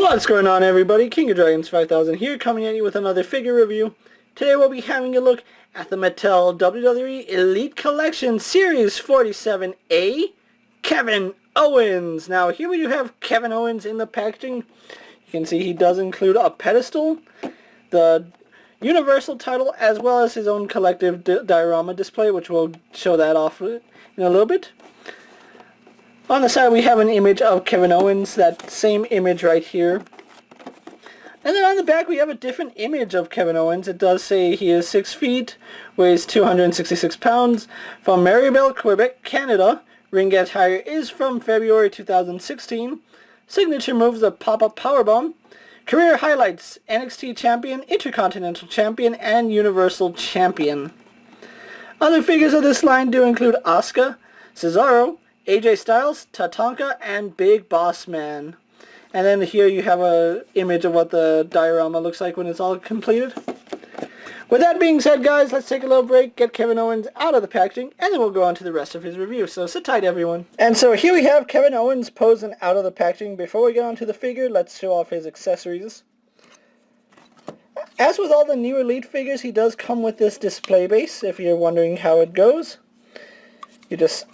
What's going on, everybody? King of Dragons 5000 here, coming at you with another figure review. Today we'll be having a look at the Mattel WWE Elite Collection Series 47A, Kevin Owens. Now here we do have Kevin Owens in the packaging. You can see he does include a pedestal, the Universal title, as well as his own collective diorama display, which we'll show that off in a little bit. On the side we have an image of Kevin Owens, that same image right here. And then on the back we have a different image of Kevin Owens. It does say he is 6 feet, weighs 266 pounds, from Maribel, Quebec, Canada. Ring attire is from February 2016. Signature moves a pop-up powerbomb. Career highlights: NXT Champion, Intercontinental Champion, and Universal Champion. Other figures of this line do include Asuka, Cesaro, AJ Styles, Tatanka, and Big Boss Man. And then here you have an image of what the diorama looks like when it's all completed. With that being said, guys, let's take a little break, get Kevin Owens out of the packaging, and then we'll go on to the rest of his review. So sit tight, everyone. And so here we have Kevin Owens posing out of the packaging. Before we get on to the figure, let's show off his accessories. As with all the new Elite figures, he does come with this display base, if you're wondering how it goes. It's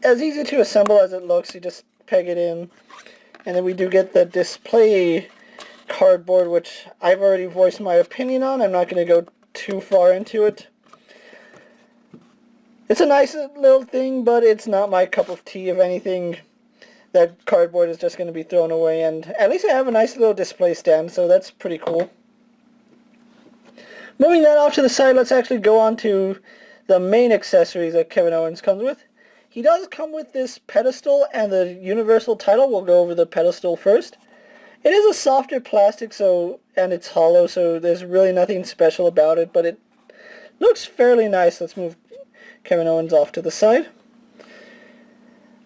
as easy to assemble as it looks. You just peg it in, and then we do get the display cardboard, which I've already voiced my opinion on. I'm not going to go too far into it. It's a nice little thing, but it's not my cup of tea. If anything, that cardboard is just going to be thrown away, and at least I have a nice little display stand, so that's pretty cool. Moving that off to the side, let's actually go on to the main accessories that Kevin Owens comes with. He does come with this pedestal and the Universal title. We'll go over the pedestal first. It is a softer plastic, and it's hollow, so there's really nothing special about it, but it looks fairly nice. Let's move Kevin Owens off to the side.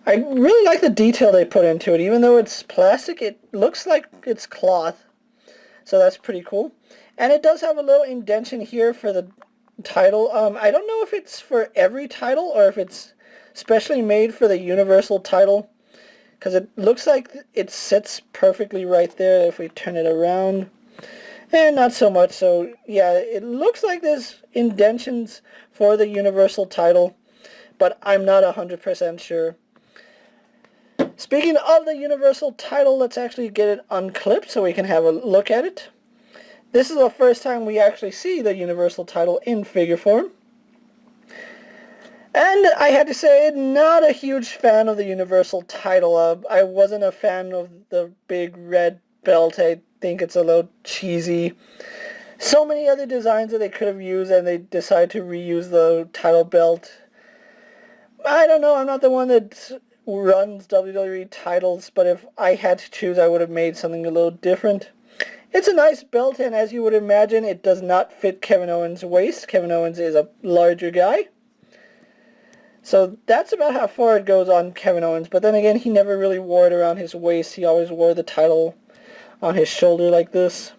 I really like the detail they put into it. Even though it's plastic, it looks like it's cloth, so that's pretty cool. And it does have a little indentation here for the title. I don't know if it's for every title or if it's specially made for the Universal title, because it looks like it sits perfectly right there if we turn it around, and not so much. So yeah, it looks like there's indentions for the Universal title, but I'm not 100% sure. Speaking of the Universal title, let's actually get it unclipped so we can have a look at it. This is the first time we actually see the Universal title in figure form. And I had to say, not a huge fan of the Universal title. I wasn't a fan of the big red belt. I think it's a little cheesy. So many other designs that they could have used, and they decided to reuse the title belt. I don't know, I'm not the one that runs WWE titles, but if I had to choose, I would have made something a little different. It's a nice belt, and as you would imagine, it does not fit Kevin Owens' waist. Kevin Owens is a larger guy. So that's about how far it goes on Kevin Owens. But then again, he never really wore it around his waist. He always wore the title on his shoulder like this.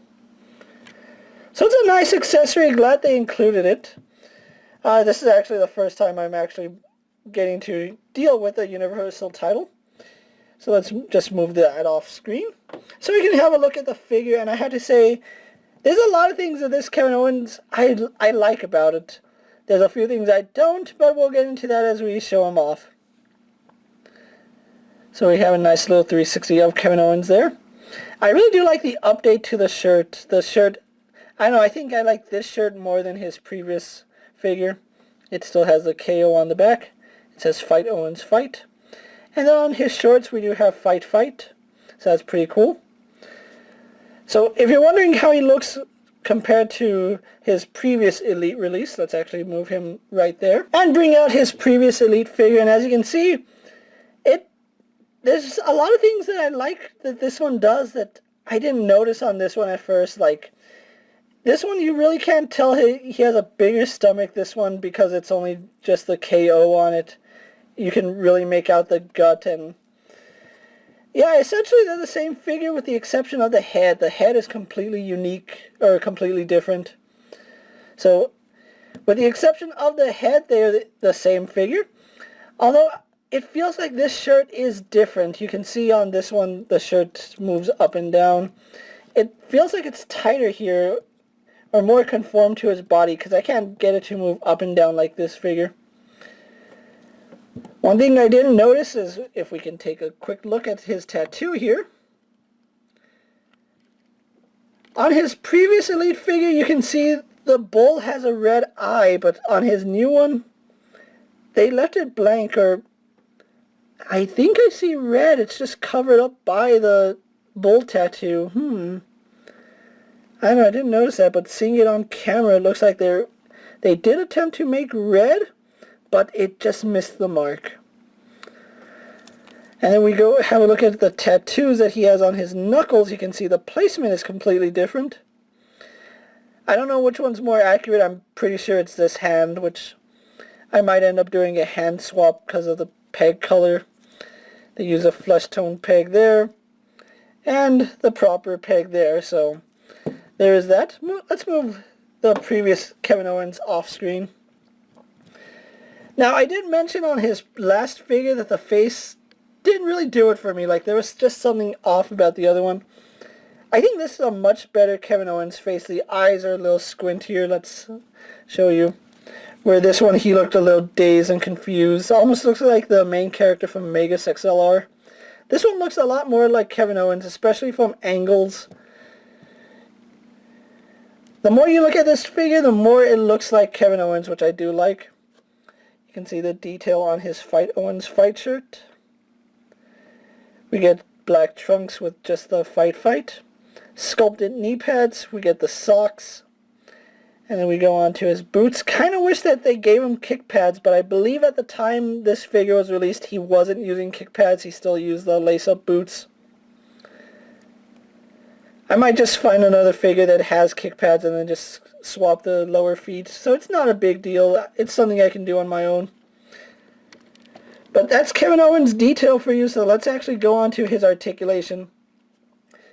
So it's a nice accessory. Glad they included it. This is actually the first time I'm actually getting to deal with a Universal title. So let's just move that off screen, so we can have a look at the figure. And I have to say, there's a lot of things of this Kevin Owens I like about it. There's a few things I don't, but we'll get into that as we show him off. So we have a nice little 360 of Kevin Owens there. I really do like the update to the shirt. The shirt, I don't know, I think I like this shirt more than his previous figure. It still has the KO on the back. It says Fight Owens Fight. And then on his shorts we do have Fight Fight, so that's pretty cool. So if you're wondering how he looks compared to his previous Elite release, let's actually move him right there and bring out his previous Elite figure. And as you can see, there's a lot of things that I like that this one does that I didn't notice on this one at first. Like, this one you really can't tell he has a bigger stomach, this one, because it's only just the KO on it. You can really make out the gut, and yeah, essentially they're the same figure with the exception of the head. The head is completely unique, or completely different. So, with the exception of the head, they're the same figure. Although, it feels like this shirt is different. You can see on this one the shirt moves up and down. It feels like it's tighter here, or more conformed to his body, because I can't get it to move up and down like this figure. One thing I didn't notice is, if we can take a quick look at his tattoo here. On his previous Elite figure, you can see the bull has a red eye, but on his new one, they left it blank, or I think I see red. It's just covered up by the bull tattoo. I don't know, I didn't notice that, but seeing it on camera, it looks like they did attempt to make red, but it just missed the mark. And then we go have a look at the tattoos that he has on his knuckles. You can see the placement is completely different. I don't know which one's more accurate. I'm pretty sure it's this hand, which I might end up doing a hand swap because of the peg color. They use a flesh tone peg there, and the proper peg there, so there is that. Let's move the previous Kevin Owens off screen. Now, I did mention on his last figure that the face didn't really do it for me. Like, there was just something off about the other one. I think this is a much better Kevin Owens face. The eyes are a little squintier. Let's show you. Where this one, he looked a little dazed and confused. Almost looks like the main character from Megas XLR. This one looks a lot more like Kevin Owens, especially from angles. The more you look at this figure, the more it looks like Kevin Owens, which I do like. You can see the detail on his Owens fight shirt. We get black trunks with just the fight. Sculpted knee pads. We get the socks. And then we go on to his boots. Kind of wish that they gave him kick pads, but I believe at the time this figure was released, he wasn't using kick pads. He still used the lace-up boots. I might just find another figure that has kick pads and then just swap the lower feet. So it's not a big deal. It's something I can do on my own. But that's Kevin Owens' detail for you, so let's actually go on to his articulation.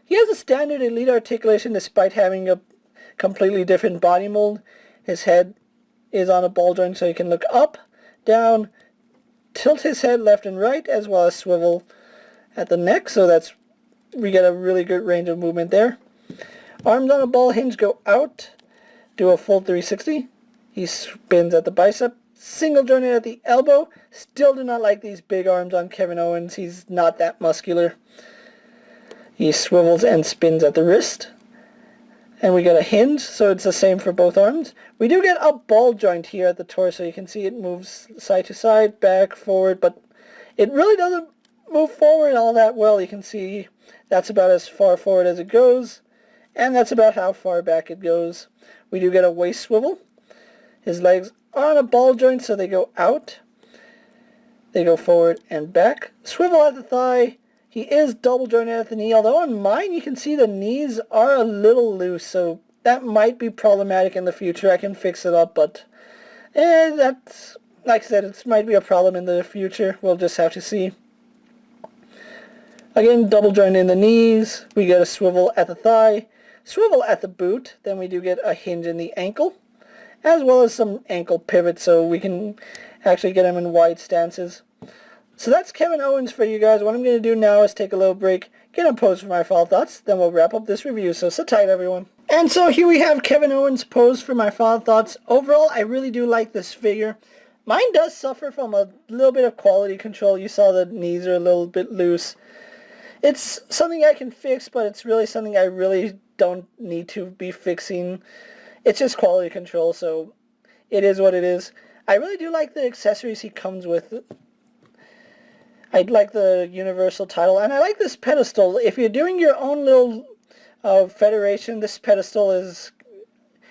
He has a standard Elite articulation despite having a completely different body mold. His head is on a ball joint, so he can look up, down, tilt his head left and right, as well as swivel at the neck, so we get a really good range of movement there. Arms on a ball hinge go out, do a full 360. He spins at the bicep. Single jointed at the elbow. Still do not like these big arms on Kevin Owens. He's not that muscular. He swivels and spins at the wrist. And we get a hinge, so it's the same for both arms. We do get a ball joint here at the torso. You can see it moves side to side, back, forward, but it really doesn't move forward all that well. You can see that's about as far forward as it goes, and that's about how far back it goes. We do get a waist swivel. His legs are on a ball joint, so they go out. They go forward and back. Swivel at the thigh. He is double jointed at the knee, although on mine you can see the knees are a little loose, so that might be problematic in the future. I can fix it up, but that's, like I said, it might be a problem in the future. We'll just have to see. Again, double joint in the knees. We get a swivel at the thigh, swivel at the boot. Then we do get a hinge in the ankle, as well as some ankle pivots, so we can actually get him in wide stances. So that's Kevin Owens for you guys. What I'm going to do now is take a little break, get a pose for my final thoughts, then we'll wrap up this review. So sit tight, everyone. And so here we have Kevin Owens' pose for my final thoughts. Overall, I really do like this figure. Mine does suffer from a little bit of quality control. You saw the knees are a little bit loose. It's something I can fix, but it's really something I really don't need to be fixing. It's just quality control, so it is what it is. I really do like the accessories he comes with. I like the Universal title, and I like this pedestal. If you're doing your own little federation, this pedestal is,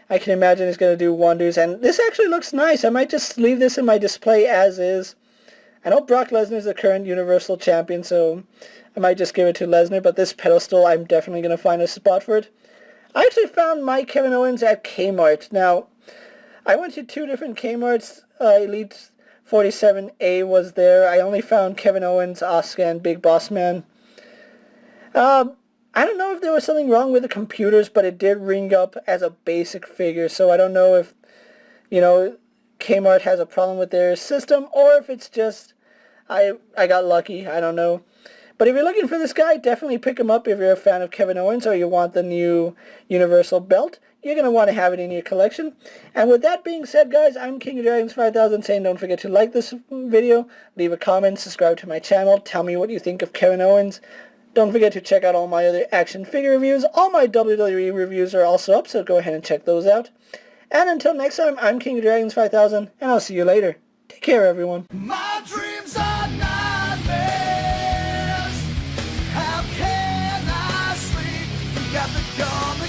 I can imagine, is going to do wonders. And this actually looks nice. I might just leave this in my display as is. I know Brock Lesnar is the current Universal Champion, so I might just give it to Lesnar, but this pedestal, I'm definitely going to find a spot for it. I actually found my Kevin Owens at Kmart. Now, I went to two different Kmarts. Elite 47A was there. I only found Kevin Owens, Asuka, and Big Boss Man. I don't know if there was something wrong with the computers, but it did ring up as a basic figure, so I don't know if, Kmart has a problem with their system, or if it's just I got lucky. I don't know. But if you're looking for this guy, definitely pick him up if you're a fan of Kevin Owens or you want the new Universal belt. You're going to want to have it in your collection. And with that being said, guys, I'm King of Dragons 5000 saying don't forget to like this video, leave a comment, subscribe to my channel, tell me what you think of Kevin Owens. Don't forget to check out all my other action figure reviews. All my WWE reviews are also up, so go ahead and check those out. And until next time, I'm King of Dragons 5000, and I'll see you later. Take care, everyone. My dreams are nightmares. How can I sleep? You got the gun.